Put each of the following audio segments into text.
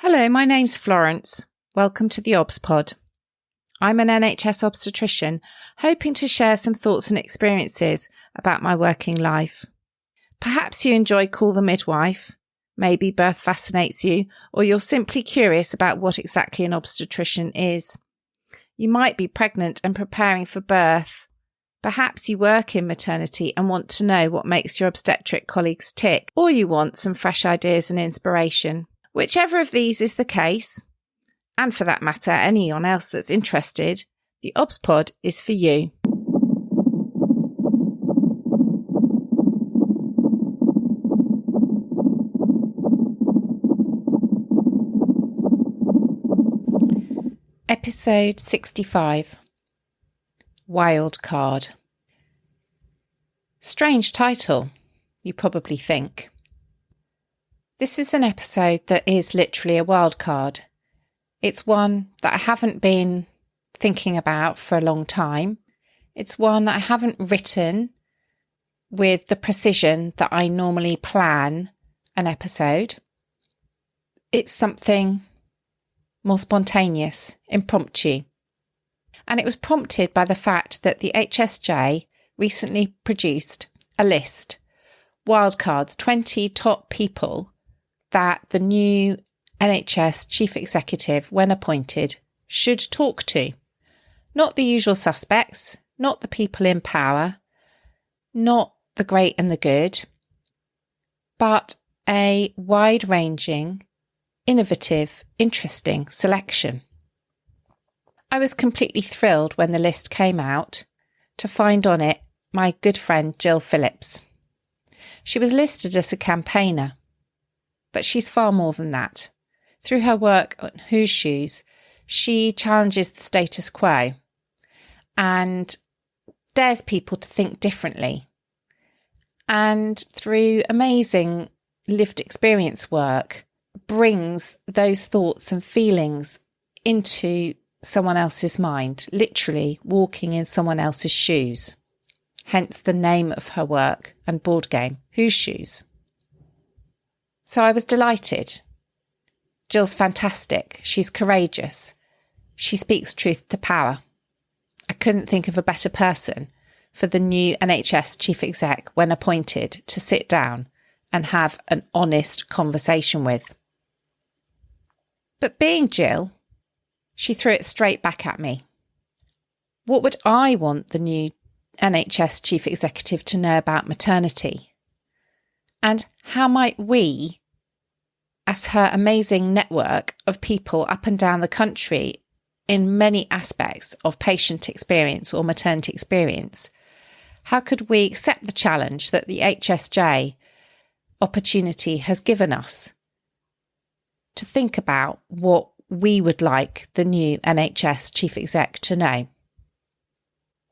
Hello, my name's Florence. Welcome to theobspod. I'm an NHS obstetrician, hoping to share some thoughts and experiences about my working life. Perhaps you enjoy Call the Midwife, maybe birth fascinates you, or you're simply curious about what exactly an obstetrician is. You might be pregnant and preparing for birth. Perhaps you work in maternity and want to know what makes your obstetric colleagues tick, or you want some fresh ideas and inspiration. Whichever of these is the case, and for that matter, anyone else that's interested, the theobspod is for you. Episode 65. Wildcard. Strange title, you probably think. This is an episode that is literally a wildcard. It's one that I haven't been thinking about for a long time. It's one that I haven't written with the precision that I normally plan an episode. It's something more spontaneous, impromptu. And it was prompted by the fact that the HSJ recently produced a list, Wildcard's 20 top people that the new NHS Chief Executive, when appointed, should talk to. Not the usual suspects, not the people in power, not the great and the good, but a wide-ranging, innovative, interesting selection. I was completely thrilled when the list came out to find on it my good friend Gill Phillips. She was listed as a campaigner, but she's far more than that. Through her work on Whose Shoes, she challenges the status quo and dares people to think differently. And through amazing lived experience work, brings those thoughts and feelings into someone else's mind, literally walking in someone else's shoes. Hence the name of her work and board game, Whose Shoes? So I was delighted. Jill's fantastic. She's courageous. She speaks truth to power. I couldn't think of a better person for the new NHS Chief Exec, when appointed, to sit down and have an honest conversation with. But being Gill, she threw it straight back at me. What would I want the new NHS Chief Executive to know about maternity? And how might we, as her amazing network of people up and down the country in many aspects of patient experience or maternity experience, how could we accept the challenge that the HSJ opportunity has given us to think about what we would like the new NHS Chief Exec to know?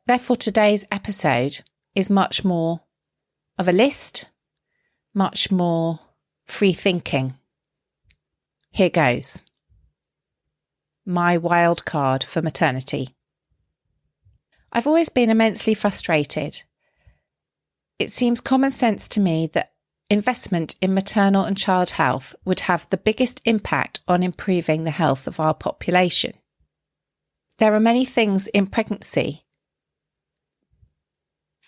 Therefore, today's episode is much more of a list, much more free thinking. Here goes. My wild card for maternity. I've always been immensely frustrated. It seems common sense to me that investment in maternal and child health would have the biggest impact on improving the health of our population. There are many things in pregnancy,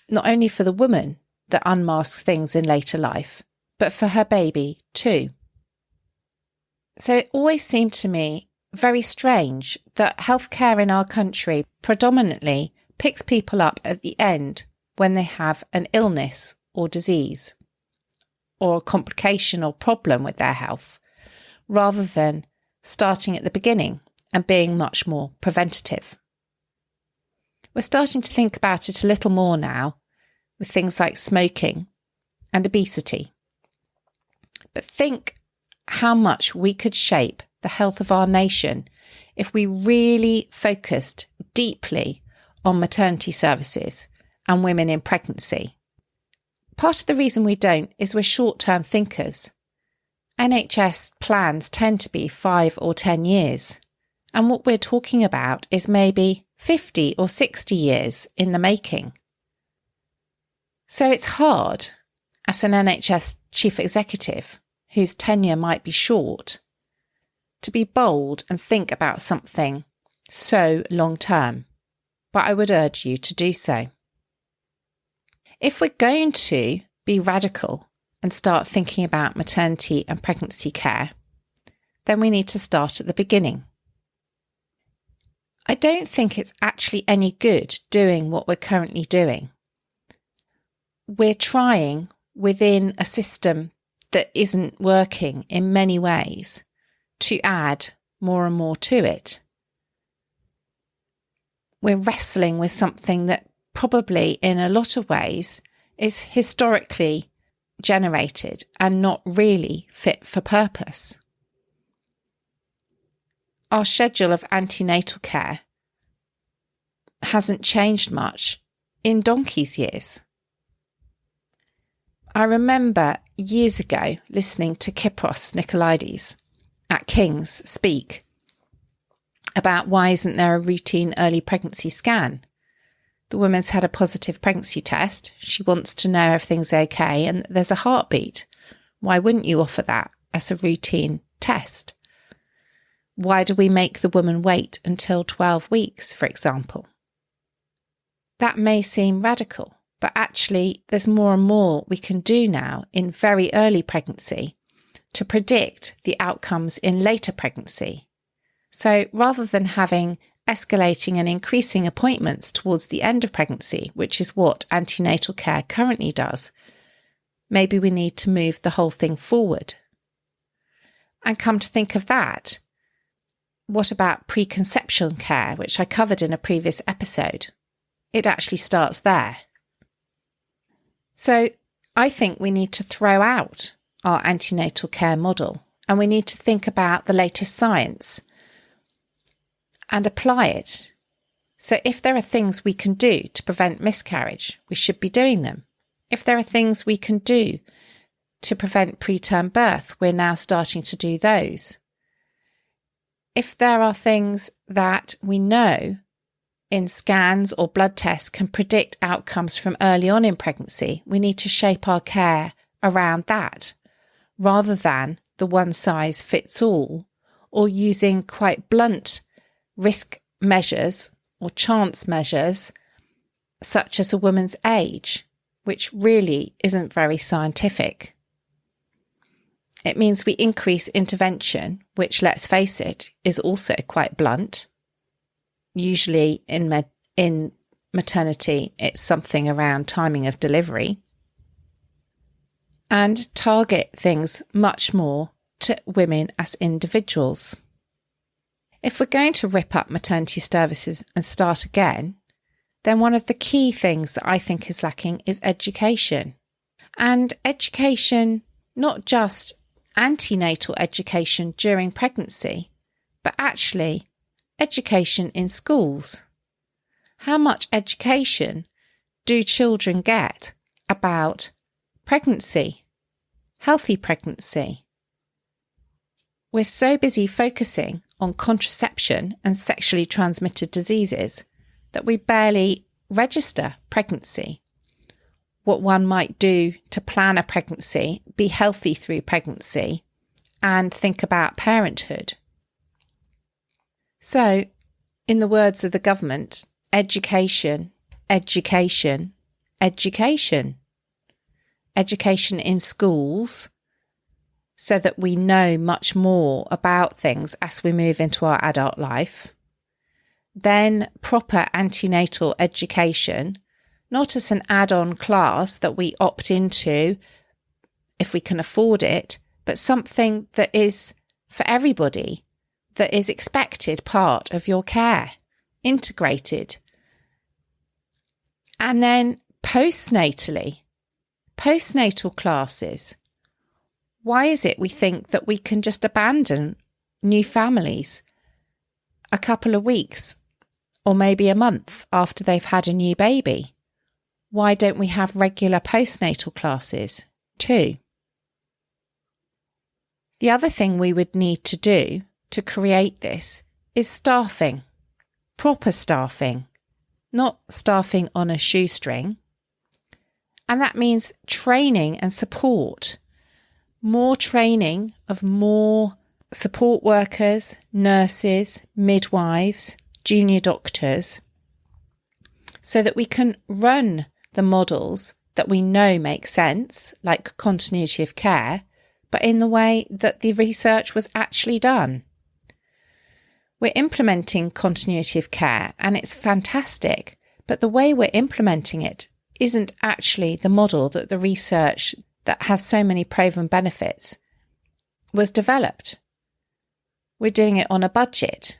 not only for the woman, that unmasks things in later life, but for her baby too. So it always seemed to me very strange that healthcare in our country predominantly picks people up at the end when they have an illness or disease or a complication or problem with their health, rather than starting at the beginning and being much more preventative. We're starting to think about it a little more now with things like smoking and obesity. But think how much we could shape the health of our nation if we really focused deeply on maternity services and women in pregnancy. Part of the reason we don't is we're short-term thinkers. NHS plans tend to be 5 or 10 years, and what we're talking about is maybe 50 or 60 years in the making. So it's hard, as an NHS chief executive, whose tenure might be short, to be bold and think about something so long term, but I would urge you to do so. If we're going to be radical and start thinking about maternity and pregnancy care, then we need to start at the beginning. I don't think it's actually any good doing what we're currently doing. We're trying within a system that isn't working in many ways to add more and more to it. We're wrestling with something that probably in a lot of ways is historically generated and not really fit for purpose. Our schedule of antenatal care hasn't changed much in donkey's years. I remember years ago listening to Kypros Nicolaides at King's speak about why isn't there a routine early pregnancy scan. The woman's had a positive pregnancy test. She wants to know everything's okay and there's a heartbeat. Why wouldn't you offer that as a routine test? Why do we make the woman wait until 12 weeks, for example? That may seem radical, but actually there's more and more we can do now in very early pregnancy to predict the outcomes in later pregnancy. So rather than having escalating and increasing appointments towards the end of pregnancy, which is what antenatal care currently does, maybe we need to move the whole thing forward. And come to think of that, what about preconception care, which I covered in a previous episode? It actually starts there. So I think we need to throw out our antenatal care model and we need to think about the latest science and apply it. So if there are things we can do to prevent miscarriage, we should be doing them. If there are things we can do to prevent preterm birth, we're now starting to do those. If there are things that we know in scans or blood tests can predict outcomes from early on in pregnancy, we need to shape our care around that, rather than the one size fits all, or using quite blunt risk measures or chance measures, such as a woman's age, which really isn't very scientific. It means we increase intervention, which, let's face it, is also quite blunt. Usually in maternity, it's something around timing of delivery, and target things much more to women as individuals. If we're going to rip up maternity services and start again, then one of the key things that I think is lacking is education. And education, not just antenatal education during pregnancy, but actually education in schools. How much education do children get about pregnancy, healthy pregnancy? We're so busy focusing on contraception and sexually transmitted diseases that we barely register pregnancy, what one might do to plan a pregnancy, be healthy through pregnancy, and think about parenthood. So, in the words of the government, education, education, education. Education in schools so that we know much more about things as we move into our adult life. Then proper antenatal education, not as an add-on class that we opt into if we can afford it, but something that is for everybody, that is expected part of your care, integrated. And then postnatal classes. Why is it we think that we can just abandon new families a couple of weeks or maybe a month after they've had a new baby? Why don't we have regular postnatal classes too? The other thing we would need to do to create this is staffing, proper staffing, not staffing on a shoestring. And that means training and support, more training of more support workers, nurses, midwives, junior doctors, so that we can run the models that we know make sense, like continuity of care, but in the way that the research was actually done. We're implementing continuity of care and it's fantastic, but the way we're implementing it isn't actually the model that the research that has so many proven benefits was developed. We're doing it on a budget.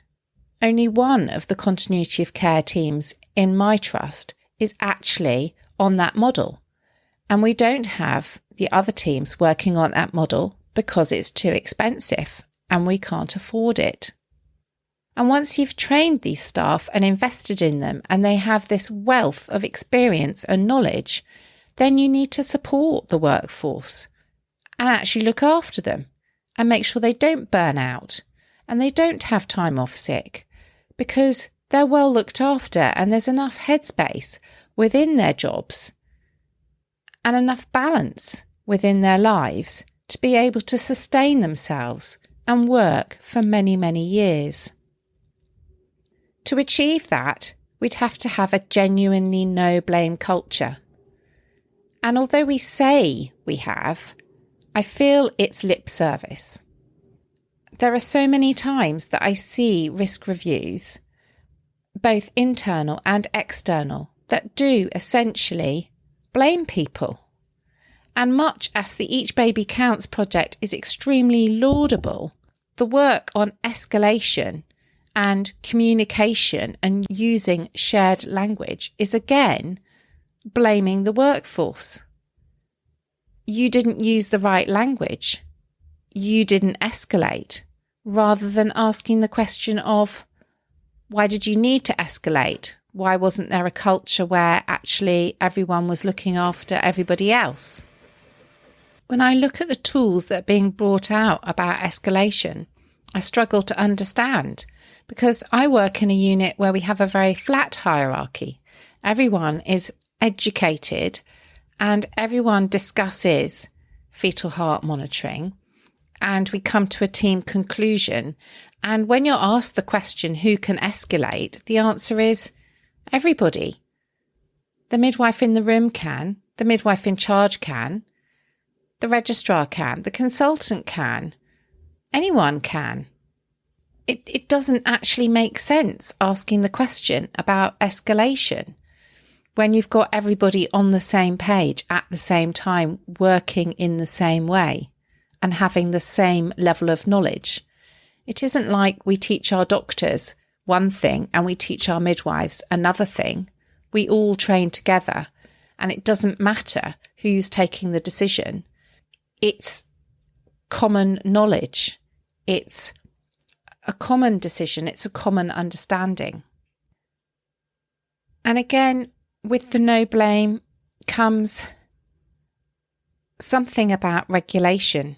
Only one of the continuity of care teams in my trust is actually on that model. And we don't have the other teams working on that model because it's too expensive and we can't afford it. And once you've trained these staff and invested in them and they have this wealth of experience and knowledge, then you need to support the workforce and actually look after them and make sure they don't burn out and they don't have time off sick because they're well looked after and there's enough headspace within their jobs and enough balance within their lives to be able to sustain themselves and work for many, many years. To achieve that, we'd have to have a genuinely no-blame culture. And although we say we have, I feel it's lip service. There are so many times that I see risk reviews, both internal and external, that do essentially blame people. And much as the Each Baby Counts project is extremely laudable, the work on escalation and communication and using shared language is again blaming the workforce. You didn't use the right language. You didn't escalate, rather than asking the question of, why did you need to escalate? Why wasn't there a culture where actually everyone was looking after everybody else? When I look at the tools that are being brought out about escalation, I struggle to understand because I work in a unit where we have a very flat hierarchy. Everyone is educated and everyone discusses fetal heart monitoring and we come to a team conclusion. And when you're asked the question, who can escalate? The answer is everybody. The midwife in the room can, the midwife in charge can, the registrar can, the consultant can, anyone can. It doesn't actually make sense asking the question about escalation when you've got everybody on the same page at the same time, working in the same way and having the same level of knowledge. It isn't like we teach our doctors one thing and we teach our midwives another thing. We all train together and it doesn't matter who's taking the decision. It's common knowledge. It's a common decision. It's a common understanding. And again, with the no blame comes something about regulation.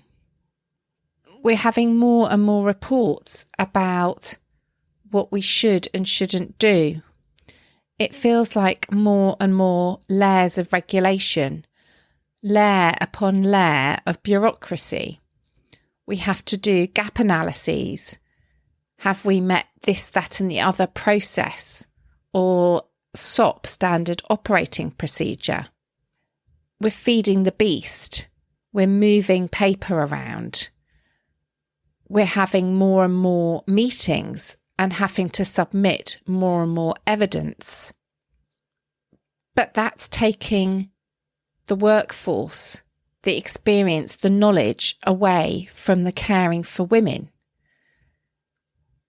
We're having more and more reports about what we should and shouldn't do. It feels like more and more layers of regulation, layer upon layer of bureaucracy. We have to do gap analyses. Have we met this, that and the other process or SOP, standard operating procedure? We're feeding the beast. We're moving paper around. We're having more and more meetings and having to submit more and more evidence. But that's taking the workforce, the experience, the knowledge away from the caring for women.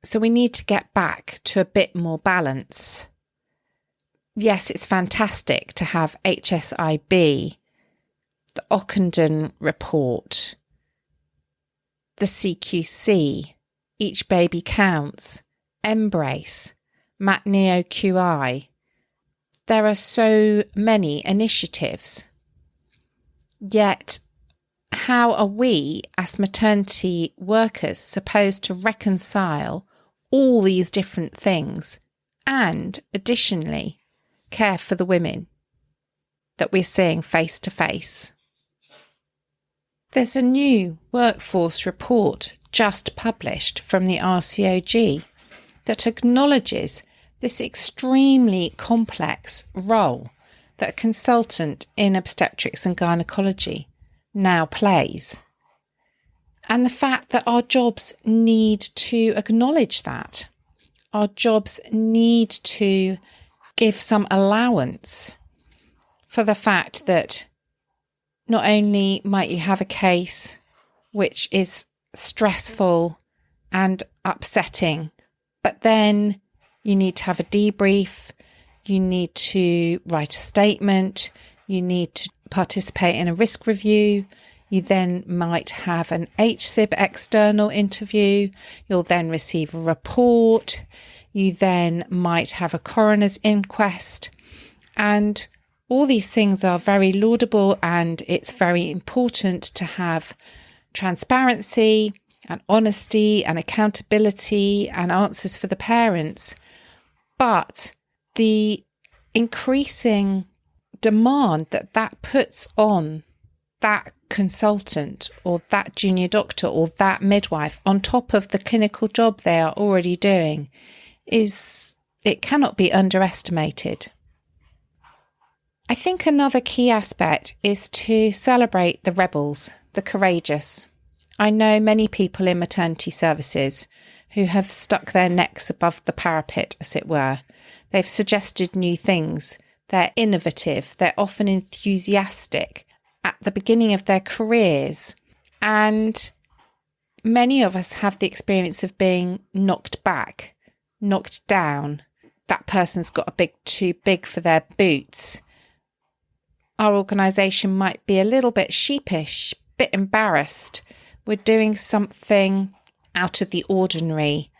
So we need to get back to a bit more balance. Yes, it's fantastic to have HSIB, the Ockenden report, the CQC, Each Baby Counts, Embrace, MatNeo QI. There are so many initiatives. Yet, how are we as maternity workers supposed to reconcile all these different things and additionally care for the women that we're seeing face to face? There's a new workforce report just published from the RCOG that acknowledges this extremely complex role that a consultant in obstetrics and gynecology now plays. And the fact that our jobs need to acknowledge that. Our jobs need to give some allowance for the fact that not only might you have a case which is stressful and upsetting, but then you need to have a debrief, you need to write a statement, you need to participate in a risk review, you then might have an HSIB external interview, you'll then receive a report, you then might have a coroner's inquest, and all these things are very laudable, and it's very important to have transparency and honesty and accountability and answers for the parents. But the increasing demand that puts on that consultant or that junior doctor or that midwife on top of the clinical job they are already doing it cannot be underestimated. I think another key aspect is to celebrate the rebels, the courageous. I know many people in maternity services who have stuck their necks above the parapet, as it were. They've suggested new things. They're innovative. They're often enthusiastic at the beginning of their careers. And many of us have the experience of being knocked back, knocked down. That person's got a bit too big for their boots. Our organisation might be a little bit sheepish, bit embarrassed. We're doing something out of the ordinary.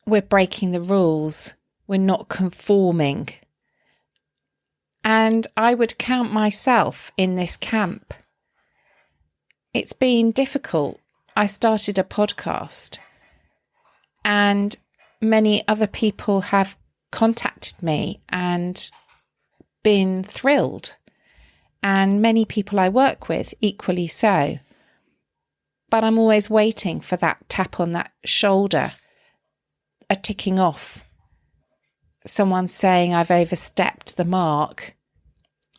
We're breaking the rules. We're not conforming. And I would count myself in this camp. It's been difficult. I started a podcast and many other people have contacted me and been thrilled, and many people I work with equally so. But I'm always waiting for that tap on that shoulder, a ticking off, someone saying I've overstepped the mark,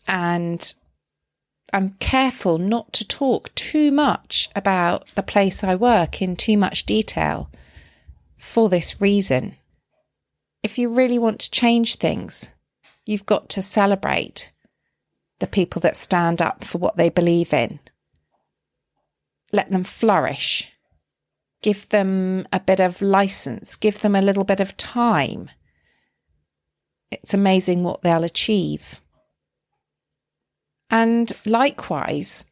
and I'm careful not to talk too much about the place I work in too much detail for this reason. If you really want to change things, you've got to celebrate the people that stand up for what they believe in. Let them flourish. Give them a bit of license. Give them a little bit of time. It's amazing what they'll achieve. And likewise,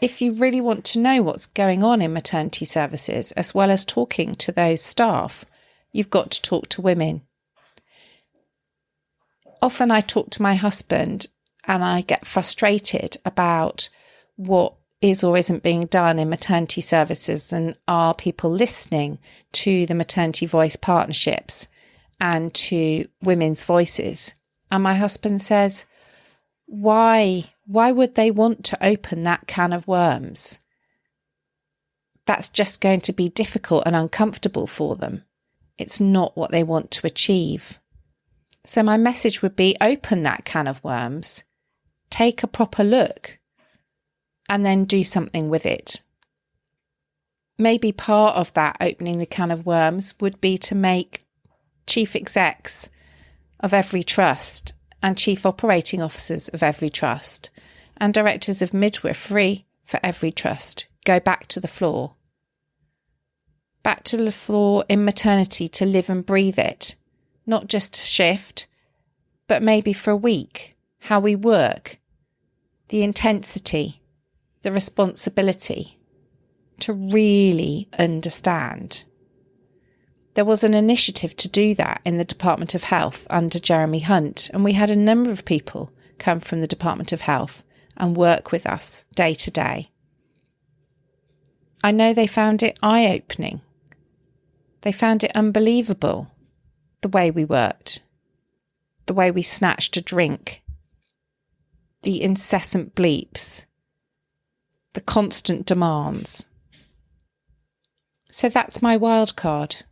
if you really want to know what's going on in maternity services, as well as talking to those staff, you've got to talk to women. Often I talk to my husband and I get frustrated about what is or isn't being done in maternity services, and are people listening to the maternity voice partnerships and to women's voices. And my husband says, why would they want to open that can of worms? That's just going to be difficult and uncomfortable for them. It's not what they want to achieve. So my message would be, open that can of worms, take a proper look, and then do something with it. Maybe part of that opening the can of worms would be to make chief execs of every trust and chief operating officers of every trust and directors of midwifery for every trust go back to the floor. Back to the floor in maternity to live and breathe it. Not just a shift, but maybe for a week. How we work, the intensity, the responsibility, to really understand. There was an initiative to do that in the Department of Health under Jeremy Hunt, and we had a number of people come from the Department of Health and work with us day to day. I know they found it eye-opening. They found it unbelievable, the way we worked, the way we snatched a drink, the incessant bleeps, the constant demands. So that's my wildcard.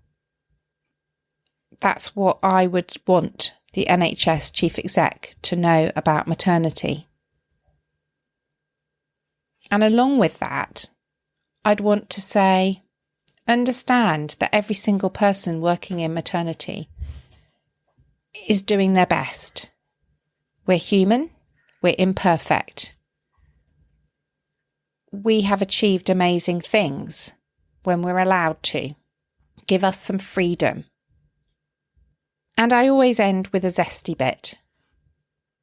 That's what I would want the NHS Chief Exec to know about maternity. And along with that, I'd want to say, understand that every single person working in maternity is doing their best. We're human, we're imperfect. We have achieved amazing things when we're allowed to. Give us some freedom. And I always end with a zesty bit.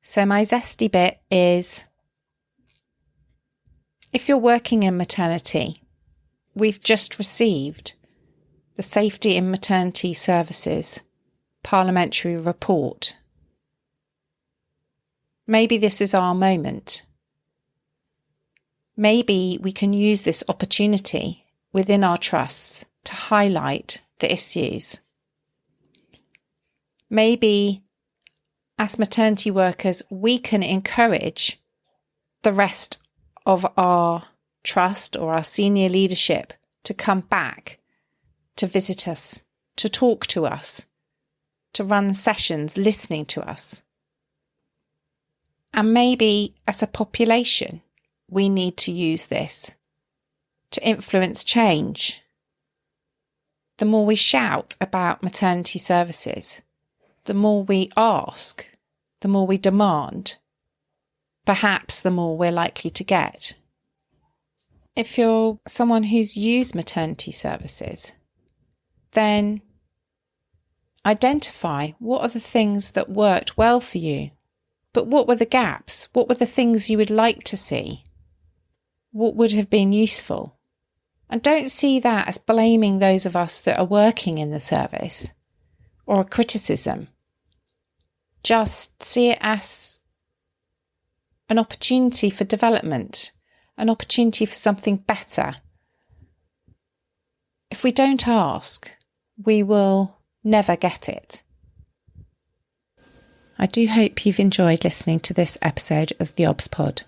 So my zesty bit is, if you're working in maternity, we've just received the Safety in Maternity Services Parliamentary Report. Maybe this is our moment. Maybe we can use this opportunity within our trusts to highlight the issues. Maybe as maternity workers, we can encourage the rest of our trust or our senior leadership to come back, to visit us, to talk to us, to run sessions listening to us. And maybe as a population, we need to use this to influence change. The more we shout about maternity services, the more we ask, the more we demand, perhaps the more we're likely to get. If you're someone who's used maternity services, then identify what are the things that worked well for you, but what were the gaps? What were the things you would like to see? What would have been useful? And don't see that as blaming those of us that are working in the service or a criticism. Just see it as an opportunity for development, an opportunity for something better. If we don't ask, we will never get it. I do hope you've enjoyed listening to this episode of the theobspod.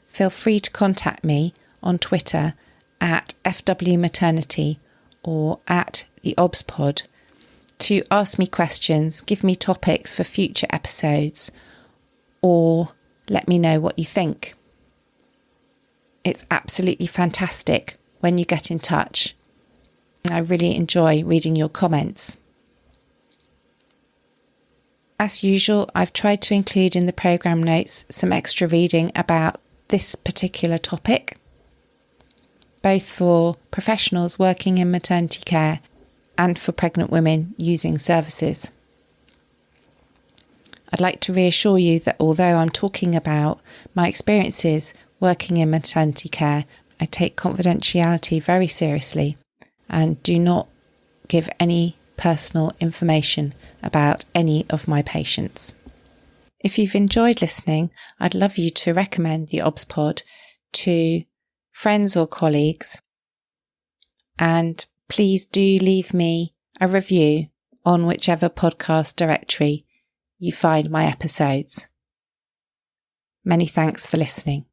Feel free to contact me on Twitter at FWMaternity or at theobspod to ask me questions, give me topics for future episodes, or let me know what you think. It's absolutely fantastic when you get in touch. I really enjoy reading your comments. As usual, I've tried to include in the programme notes some extra reading about this particular topic, both for professionals working in maternity care and for pregnant women using services. I'd like to reassure you that although I'm talking about my experiences working in maternity care, I take confidentiality very seriously and do not give any personal information about any of my patients. If you've enjoyed listening, I'd love you to recommend the theobspod to friends or colleagues, and please do leave me a review on whichever podcast directory you find my episodes. Many thanks for listening.